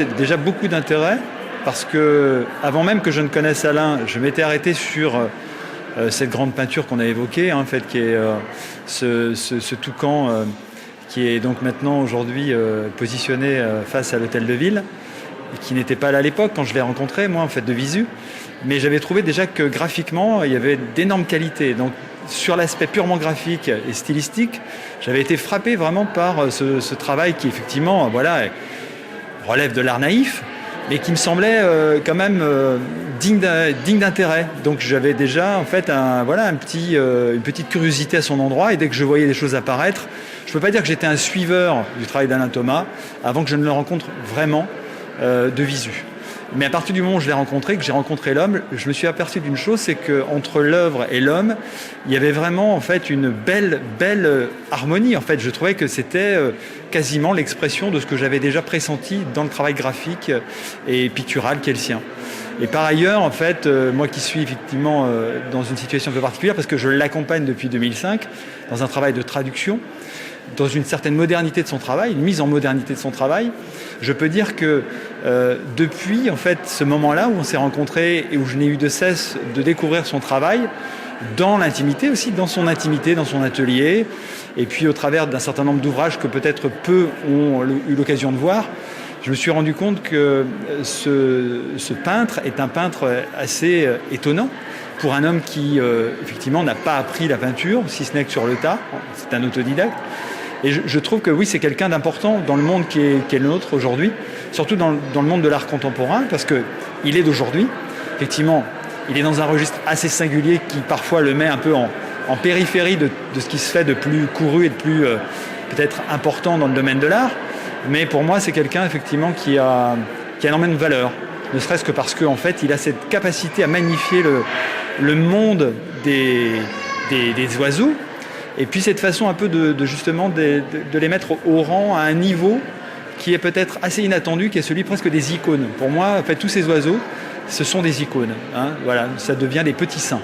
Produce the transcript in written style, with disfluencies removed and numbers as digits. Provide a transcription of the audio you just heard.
c'est déjà beaucoup d'intérêt parce que, avant même que je ne connaisse Alain, je m'étais arrêté sur cette grande peinture qu'on a évoquée, hein, en fait, qui est ce toucan qui est donc maintenant aujourd'hui positionné face à l'hôtel de ville, qui n'était pas là à l'époque quand je l'ai rencontré, moi, en fait, de visu. Mais j'avais trouvé déjà que graphiquement, il y avait d'énormes qualités. Donc, sur l'aspect purement graphique et stylistique, j'avais été frappé vraiment par ce travail qui, effectivement, voilà, relève de l'art naïf, mais qui me semblait quand même digne d'intérêt. Donc, j'avais déjà, en fait, une petite curiosité à son endroit. Et dès que je voyais des choses apparaître, je ne peux pas dire que j'étais un suiveur du travail d'Alain Thomas avant que je ne le rencontre vraiment de visu. Mais à partir du moment où je l'ai rencontré, que j'ai rencontré l'homme, je me suis aperçu d'une chose, c'est qu'entre l'œuvre et l'homme, il y avait vraiment en fait une belle harmonie. En fait, je trouvais que c'était quasiment l'expression de ce que j'avais déjà pressenti dans le travail graphique et pictural qu'est le sien. Et par ailleurs, en fait, moi qui suis effectivement dans une situation un peu particulière, parce que je l'accompagne depuis 2005 dans un travail de traduction, dans une certaine modernité de son travail, une mise en modernité de son travail, je peux dire que depuis en fait, ce moment-là où on s'est rencontrés et où je n'ai eu de cesse de découvrir son travail, dans l'intimité aussi, dans son intimité, dans son atelier, et puis au travers d'un certain nombre d'ouvrages que peut-être peu ont eu l'occasion de voir, je me suis rendu compte que ce peintre est un peintre assez étonnant pour un homme qui, effectivement, n'a pas appris la peinture, si ce n'est que sur le tas. C'est un autodidacte. Et je trouve que oui, c'est quelqu'un d'important dans le monde qui est le nôtre aujourd'hui, surtout dans le monde de l'art contemporain, parce qu'il est d'aujourd'hui. Effectivement, il est dans un registre assez singulier qui parfois le met un peu en périphérie de ce qui se fait de plus couru et de plus peut-être important dans le domaine de l'art. Mais pour moi, c'est quelqu'un effectivement qui a énormément de valeur, ne serait-ce que parce qu'en fait, il a cette capacité à magnifier le monde des oiseaux. Et puis cette façon un peu justement de les mettre au rang à un niveau qui est peut-être assez inattendu, qui est celui presque des icônes. Pour moi, en fait, tous ces oiseaux, ce sont des icônes. Hein, voilà, ça devient des petits saints.